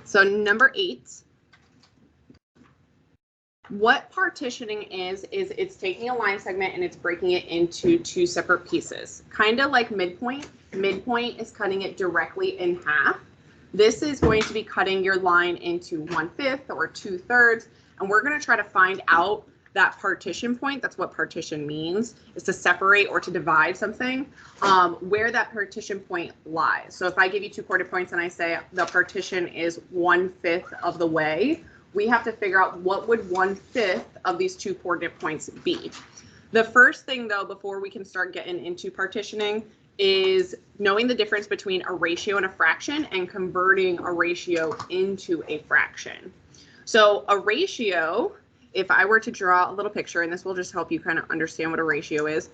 So number 8, what partitioning is it's taking a line segment and it's breaking it into 2 separate pieces, kind of like midpoint. Midpoint is cutting it directly in half. This is going to be cutting your line into 1/5 or 2/3, and we're going to try to find out that partition point. That's what partition means, is to separate or to divide something, where that partition point lies. So if I give you 2 coordinate points and I say the partition is 1/5 of the way, we have to figure out what would 1/5 of these 2 coordinate points be. The first thing, though, before we can start getting into partitioning, is knowing the difference between a ratio and a fraction and converting a ratio into a fraction. So a ratio, if I were to draw a little picture, and this will just help you kind of understand what a ratio is,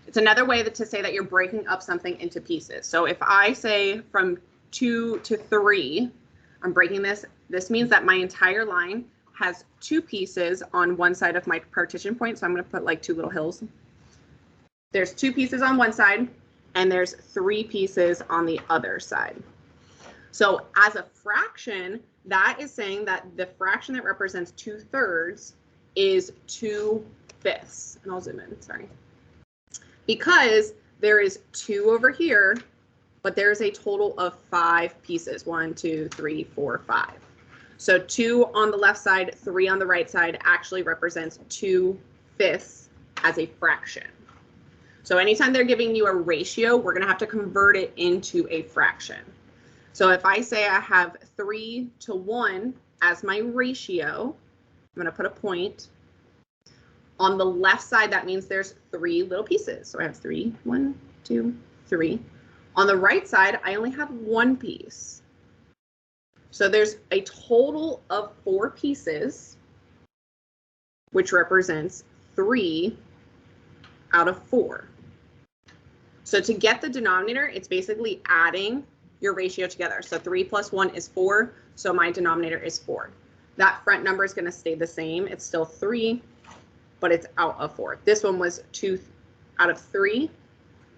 it's another way to say that you're breaking up something into pieces. So if I say from 2 to 3, I'm breaking this. This means that my entire line has 2 pieces on one side of my partition point. So I'm going to put like 2 little hills. There's 2 pieces on one side, and there's 3 pieces on the other side. So as a fraction, that is saying that the fraction that represents 2/3 is 2/5. And I'll zoom in, sorry. Because there is 2 over here, but there's a total of 5 pieces. 1, 2, 3, 4, 5. So 2 on the left side, 3 on the right side actually represents 2/5 as a fraction. So anytime they're giving you a ratio, we're going to have to convert it into a fraction. So if I say I have 3 to 1 as my ratio, I'm going to put a point. On the left side, that means there's 3 little pieces. So I have 3, 1, 2, 3. On the right side, I only have 1 piece. So there's a total of 4 pieces, which represents 3 out of 4. So to get the denominator, it's basically adding your ratio together. So 3 plus 1 is 4. So my denominator is 4. That front number is going to stay the same. It's still 3, but it's out of 4. This one was 2 out of 3.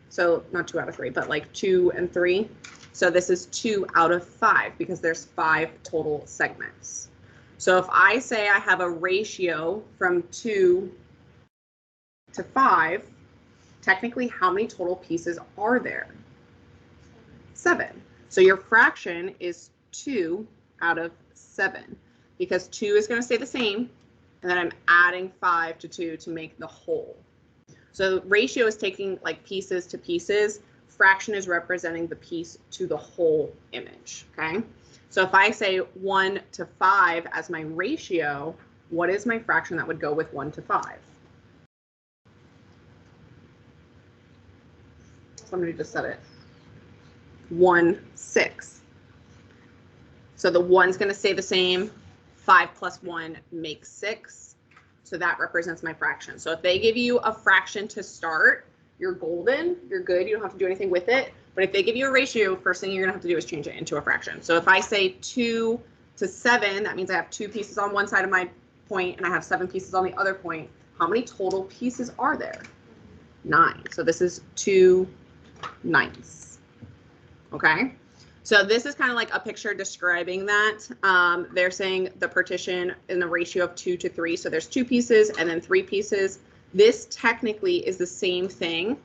So not 2 out of 3, but like 2 and 3. So this is 2 out of 5 because there's 5 total segments. So if I say I have a ratio from 2 to 5, technically, how many total pieces are there? 7. So your fraction is 2 out of 7 because 2 is going to stay the same, and then I'm adding 5 to 2 to make the whole. So ratio is taking like pieces to pieces. Fraction is representing the piece to the whole image. Okay. So if I say 1 to 5 as my ratio, what is my fraction that would go with 1 to 5? Somebody just said it. 1/6. So the 1's going to stay the same. 5 plus 1 makes 6. So that represents my fraction. So if they give you a fraction to start, you're golden. You're good. You don't have to do anything with it. But if they give you a ratio, first thing you're going to have to do is change it into a fraction. So if I say 2 to 7, that means I have 2 pieces on one side of my point and I have 7 pieces on the other point. How many total pieces are there? 9. So this is 2 9ths. Okay, so this is kind of like a picture describing that. They're saying the partition in a ratio of 2 to 3. So there's 2 pieces and then 3 pieces. This technically is the same thing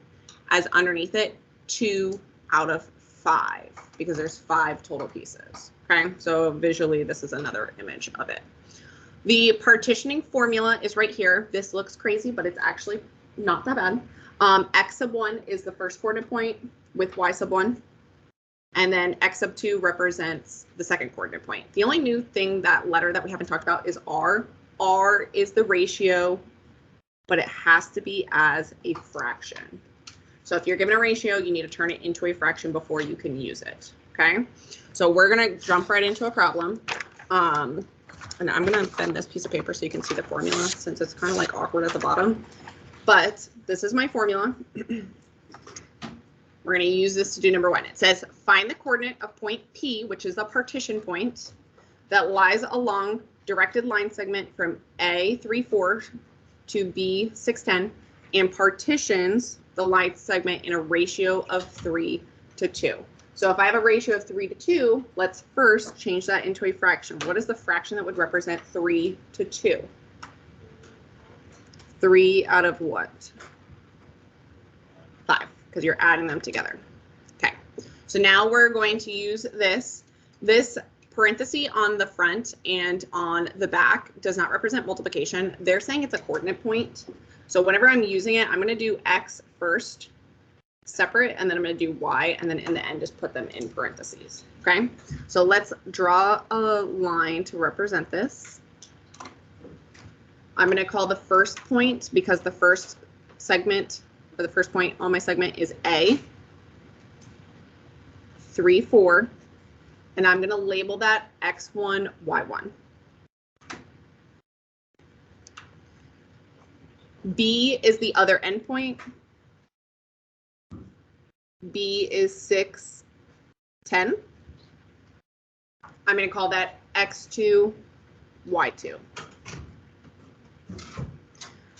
as underneath it, 2 out of 5, because there's 5 total pieces. Okay, so visually this is another image of it. The partitioning formula is right here. This looks crazy, but it's actually not that bad. X sub 1 is the first coordinate point with Y sub 1. And then X sub 2 represents the second coordinate point. The only new thing, that letter that we haven't talked about, is R. R is the ratio, but it has to be as a fraction. So if you're given a ratio, you need to turn it into a fraction before you can use it. Okay, so we're going to jump right into a problem. And I'm going to bend this piece of paper so you can see the formula, since it's kind of like awkward at the bottom. But this is my formula. We're going to use this to do number 1. It says, find the coordinate of point P, which is the partition point, that lies along directed line segment from A 3,4 to B 610, and partitions the line segment in a ratio of 3 to 2. So if I have a ratio of 3 to 2, let's first change that into a fraction. What is the fraction that would represent 3 to 2? 3 out of what? 5, because you're adding them together. Okay, so now we're going to use this. This parenthesis on the front and on the back does not represent multiplication. They're saying it's a coordinate point. So whenever I'm using it, I'm going to do x first, separate, and then I'm going to do y, and then in the end just put them in parentheses. Okay, so let's draw a line to represent this. I'm going to call the first point, because the first segment, or the first point on my segment is A, 3, 4, and I'm going to label that x1, y1. B is the other endpoint. B is 6, 10. I'm going to call that x2, y2.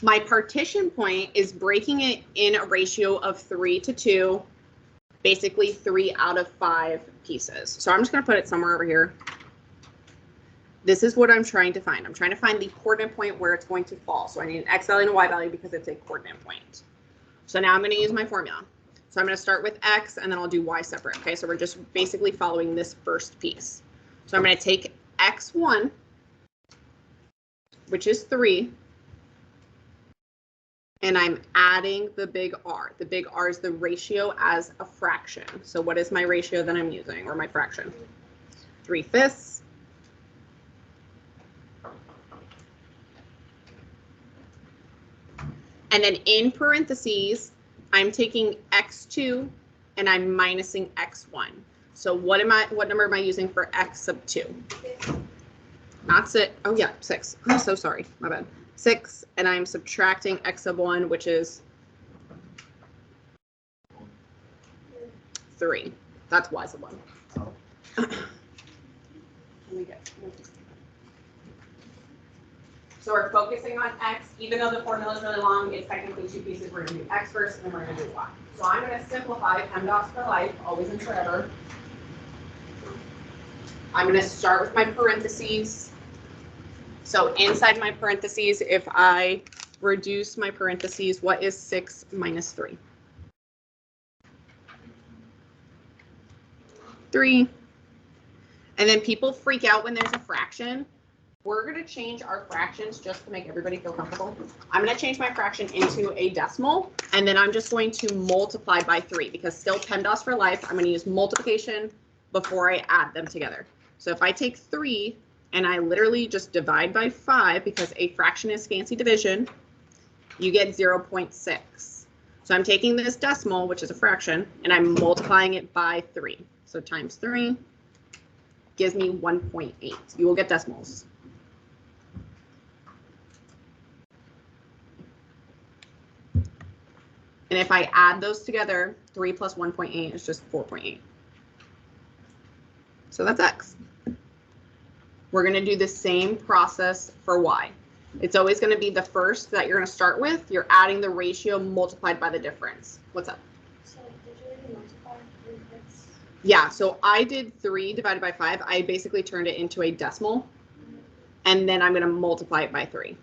My partition point is breaking it in a ratio of 3 to 2, basically 3 out of 5 pieces. So I'm just going to put it somewhere over here. This is what I'm trying to find. I'm trying to find the coordinate point where it's going to fall. So I need an x value and a y value because it's a coordinate point. So now I'm going to use my formula. So I'm going to start with x and then I'll do y separate. Okay, so we're just basically following this first piece. So I'm going to take x1, which is 3, and I'm adding the big R. The big R is the ratio as a fraction. So what is my ratio that I'm using, or my fraction? 3/5. And then in parentheses, I'm taking x2 and I'm minusing x1. So what number am I using for x sub 2? Not 6. Oh yeah, 6. I'm so sorry. My bad. 6, and I'm subtracting x sub 1, which is 3. That's y sub 1. So we're focusing on x, even though the formula is really long, it's technically 2 pieces. We're going to do x first, and then we're going to do y. So I'm going to simplify PEMDAS for life, always and forever. I'm going to start with my parentheses. So inside my parentheses, if I reduce my parentheses, what is 6 minus 3? 3. And then people freak out when there's a fraction. We're going to change our fractions just to make everybody feel comfortable. I'm going to change my fraction into a decimal, and then I'm just going to multiply by 3 because still PEMDAS for life. I'm going to use multiplication before I add them together. So if I take 3 and I literally just divide by 5 because a fraction is fancy division, you get 0.6. So I'm taking this decimal, which is a fraction, and I'm multiplying it by 3. So times 3 gives me 1.8. You will get decimals. And if I add those together, 3 plus 1.8 is just 4.8. So that's x. We're going to do the same process for y. It's always going to be the first that you're going to start with. You're adding the ratio multiplied by the difference. What's up? So did you already multiply 3 bits? Yeah, so I did 3 divided by 5. I basically turned it into a decimal. And then I'm going to multiply it by 3,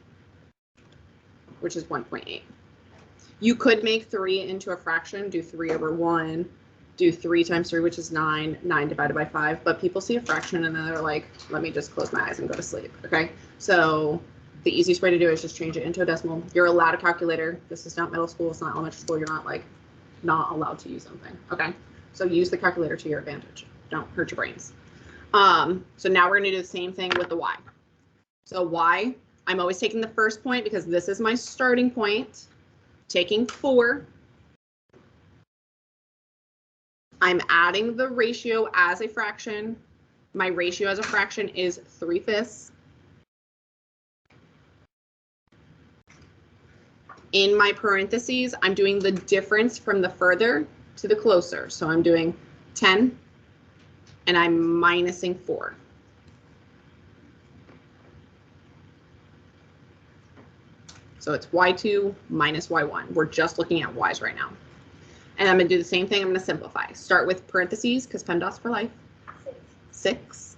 which is 1.8. You could make 3 into a fraction, do 3 over 1, do 3 times 3, which is 9, 9 divided by 5. But people see a fraction and then they're like, let me just close my eyes and go to sleep. Okay, so the easiest way to do it is just change it into a decimal. You're allowed a calculator. This is not middle school. It's not elementary school. You're not not allowed to use something. Okay, so use the calculator to your advantage. Don't hurt your brains. So now we're going to do the same thing with the y. So y, I'm always taking the first point because this is my starting point. Taking 4, I'm adding the ratio as a fraction. My ratio as a fraction is 3/5. In my parentheses, I'm doing the difference from the further to the closer. So I'm doing 10 and I'm minusing 4. So it's y2 minus y1. We're just looking at y's right now. And I'm going to do the same thing. I'm going to simplify. Start with parentheses because PEMDAS for life. 6.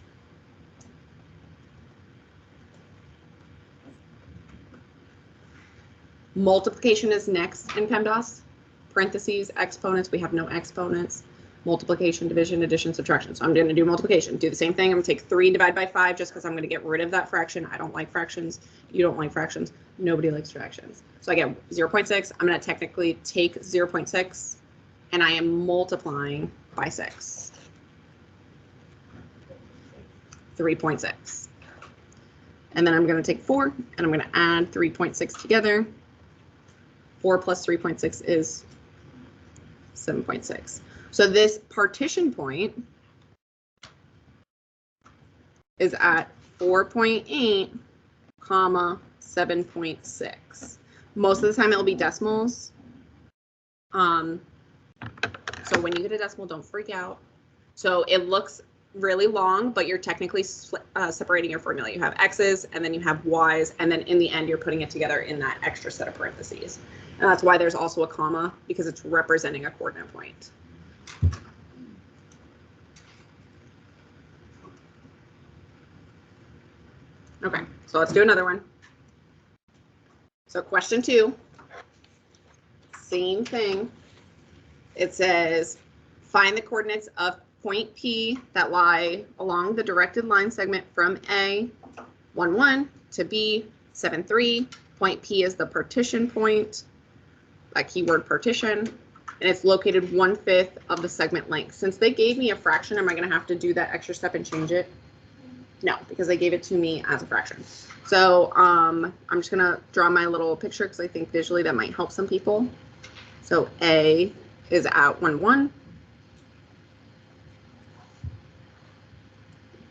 Multiplication is next in PEMDAS. Parentheses, exponents. We have no exponents. Multiplication, division, addition, subtraction. So I'm going to do multiplication. Do the same thing. I'm going to take 3 divided by 5 just because I'm going to get rid of that fraction. I don't like fractions. You don't like fractions. Nobody likes fractions. So I get 0.6. I'm going to technically take 0.6 and I am multiplying by 6. 3.6. And then I'm going to take 4 and I'm going to add 3.6 together. 4 plus 3.6 is 7.6. So this partition point is at 4.8, comma 7.6. Most of the time it'll be decimals. So when you get a decimal, don't freak out. So it looks really long, but you're technically separating your formula. You have x's and then you have y's, and then in the end you're putting it together in that extra set of parentheses. And that's why there's also a comma, because it's representing a coordinate point. Okay, so let's do another one. So question 2, same thing. It says, find the coordinates of point P that lie along the directed line segment from A, 1, 1 to B, 7, 3. Point P is the partition point, that keyword partition, and it's located 1/5 of the segment length. Since they gave me a fraction, am I going to have to do that extra step and change it? No, because they gave it to me as a fraction. So I'm just going to draw my little picture because I think visually that might help some people. So A is at 1, 1.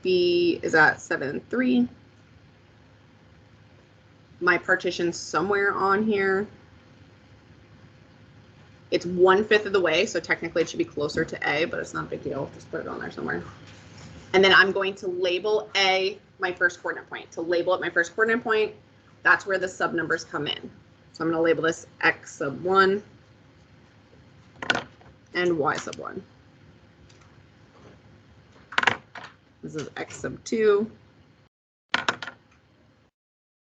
B is at 7, 3. My partition's somewhere on here. It's 1/5 of the way, so technically it should be closer to A, but it's not a big deal. Just put it on there somewhere. And then I'm going to label A my first coordinate point. To label it my first coordinate point, that's where the sub numbers come in. So I'm going to label this x sub 1 and y sub 1. This is x sub 2,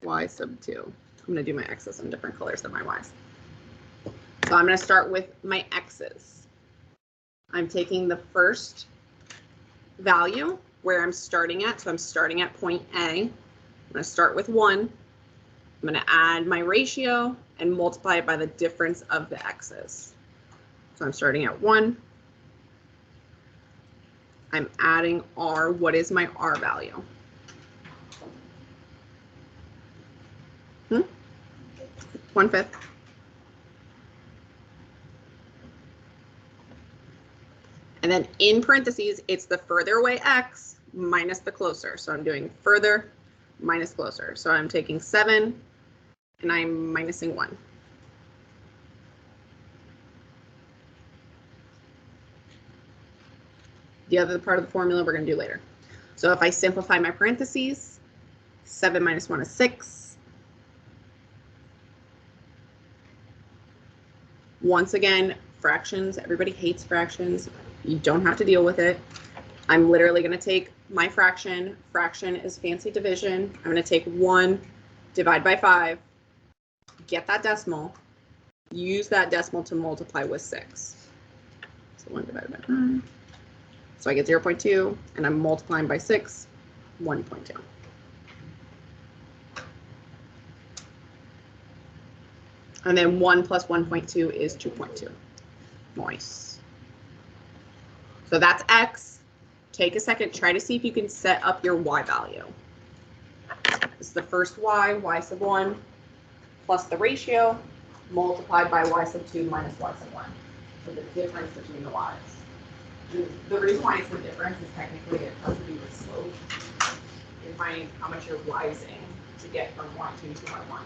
y sub 2. I'm going to do my x's in different colors than my y's. So I'm going to start with my x's. I'm taking the first value where I'm starting at. So I'm starting at point A. I'm going to start with 1. I'm going to add my ratio and multiply it by the difference of the x's. So I'm starting at 1. I'm adding r. What is my r value? 1/5. And then in parentheses, it's the further away x minus the closer. So I'm doing further minus closer. So I'm taking 7 and I'm minusing 1. The other part of the formula we're going to do later. So if I simplify my parentheses, 7 minus 1 is 6. Once again, fractions, everybody hates fractions. You don't have to deal with it. I'm literally going to take my fraction. Fraction is fancy division. I'm going to take 1, divide by 5, get that decimal, use that decimal to multiply with 6. So 1 divided by 5. So I get 0.2, and I'm multiplying by 6, 1.2. And then 1 plus 1.2 is 2.2. Nice. So that's x. Take a second, try to see if you can set up your y value. This is the first y sub 1, plus the ratio, multiplied by y sub 2 minus y sub 1. So the difference between the y's. The reason why it's the difference is technically it has to do with slope. You're finding how much you're rising to get from 1, 2 to 1, 1,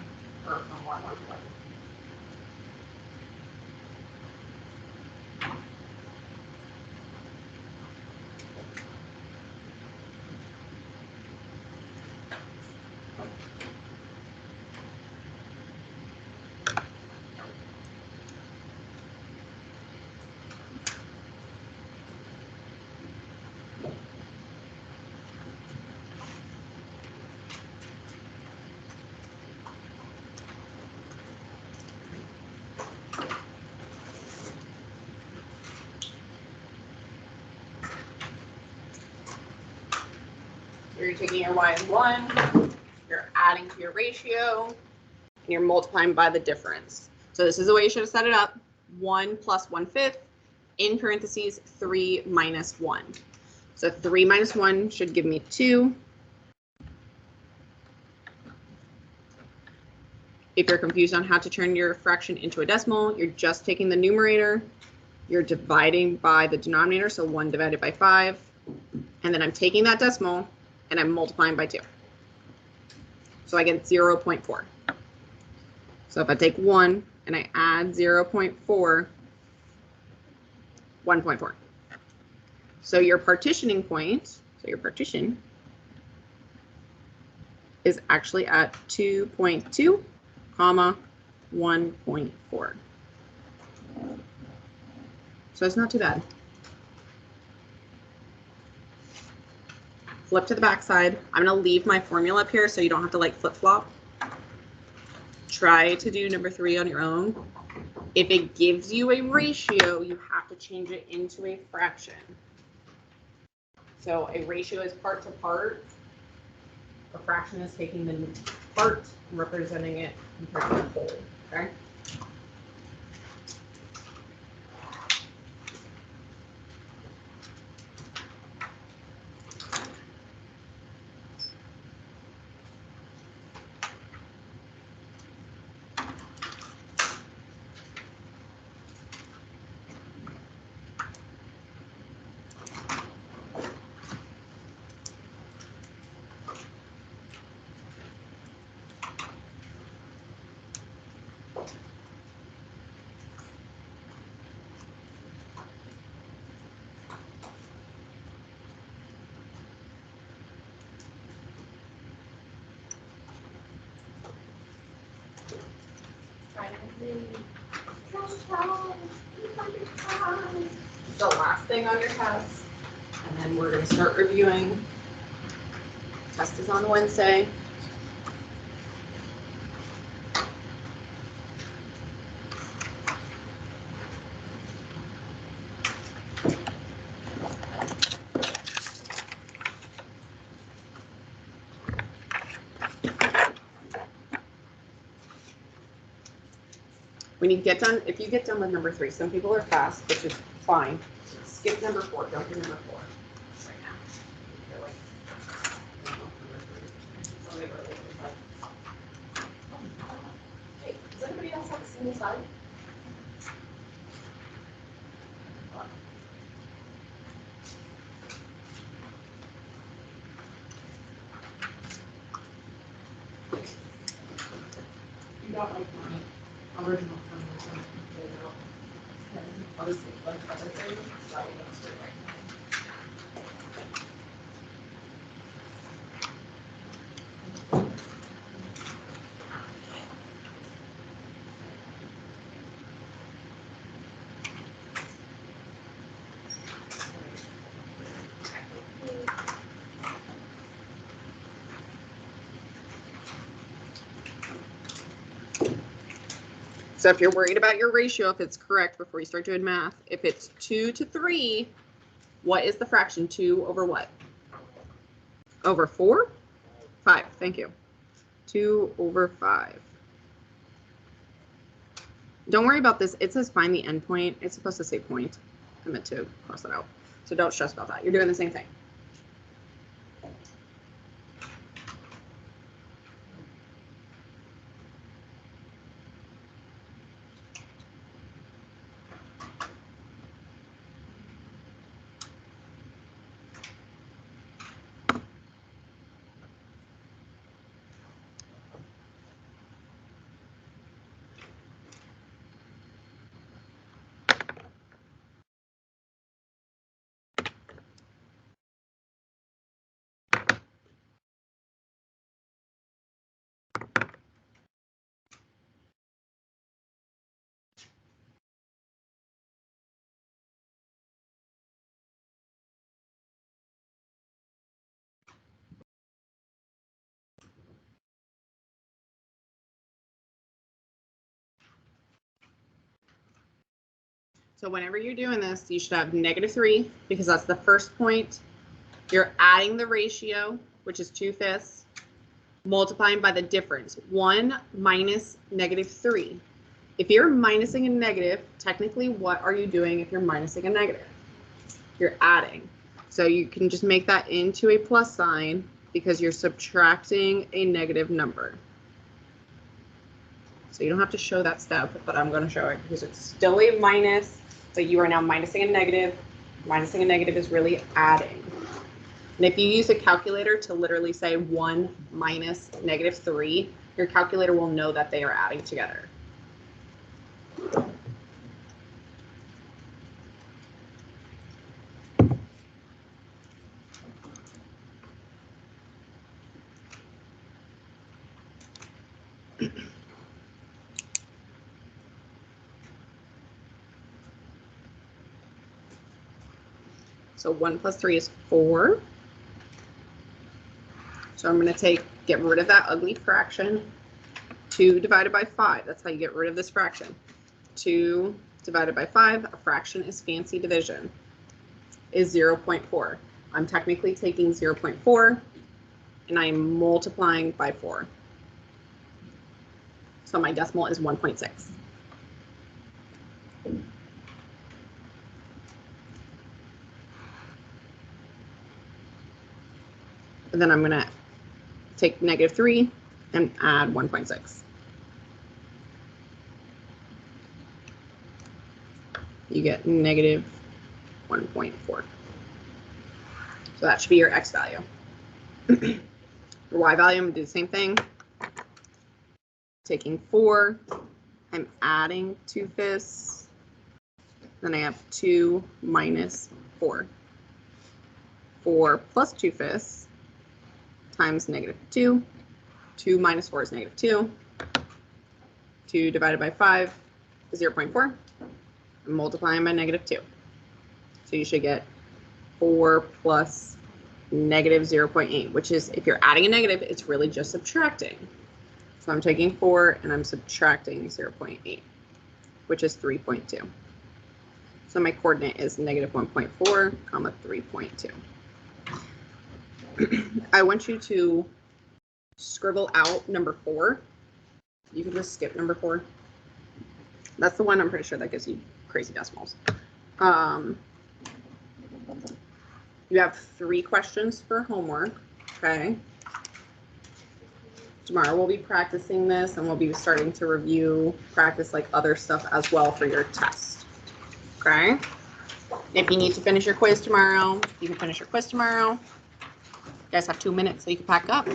or from 1, 1 to 1. So you're taking your y as 1, you're adding to your ratio, and you're multiplying by the difference. So this is the way you should have set it up. 1 plus 1/5, in parentheses, 3 minus 1. So 3 minus 1 should give me 2. If you're confused on how to turn your fraction into a decimal, you're just taking the numerator, you're dividing by the denominator, so 1 divided by 5, and then I'm taking that decimal and I'm multiplying by 2. So I get 0.4. So if I take 1 and I add 0.4, 1.4. So your partitioning point, so your partition is actually at 2.2, comma, 1.4. So it's not too bad. Flip to the back side. I'm going to leave my formula up here so you don't have to like flip-flop. Try to do number 3 on your own. If it gives you a ratio, you have to change it into a fraction. So a ratio is part to part. A fraction is taking the part and representing it compared to the whole. Okay. The last thing on your test, and then we're going to start reviewing. Test is on Wednesday. When you get done, if you get done with number 3, some people are fast, which is fine. Skip number 4. Don't do number 4 right now. They're like, I don't know, number 3. So they were like, hey, does anybody else have a single side? You got like my original conversation. I'll just take a bunch of other things, so I can go straight right now. So if you're worried about your ratio, if it's correct before you start doing math, if it's 2 to 3, what is the fraction? 2 over what? Over 4? 5, thank you. 2 over 5. Don't worry about this. It says find the endpoint. It's supposed to say point. I meant to cross it out. So don't stress about that. You're doing the same thing. So whenever you're doing this, you should have -3 because that's the first point. You're adding the ratio. which is 2/5, multiplying by the difference, 1 minus -3. If you're minusing a negative, technically what are you doing if you're minusing a negative? You're adding. So you can just make that into a plus sign because you're subtracting a negative number. So you don't have to show that step, but I'm going to show it because it's still a minus, but you are now minusing a negative. Minusing a negative is really adding. And if you use a calculator to literally say 1 minus -3, your calculator will know that they are adding together. So 1 plus 3 is 4. So I'm going to get rid of that ugly fraction. 2 divided by 5. That's how you get rid of this fraction. 2 divided by 5, a fraction is fancy division, is 0.4. I'm technically taking 0.4 and I'm multiplying by 4. So my decimal is 1.6. And then I'm going to take -3 and add 1.6. You get -1.4. So that should be your x value. Your y value, I'm going to do the same thing. Taking 4, I'm adding 2/5. Then I have 2 minus 4. 4 plus 2/5 times -2. 2 minus 4 is -2. 2 divided by 5 is 0.4. I'm multiplying by -2. So you should get 4 plus -0.8, which is, if you're adding a negative, it's really just subtracting. So I'm taking 4 and I'm subtracting 0.8, which is 3.2. So my coordinate is -1.4, comma 3.2. I want you to scribble out number 4. You can just skip number 4. That's the one I'm pretty sure that gives you crazy decimals. You have 3 questions for homework, okay? Tomorrow we'll be practicing this and we'll be starting to review, practice like other stuff as well for your test, okay? If you need to finish your quiz tomorrow, you can finish your quiz tomorrow. You guys have 2 minutes so you can pack up.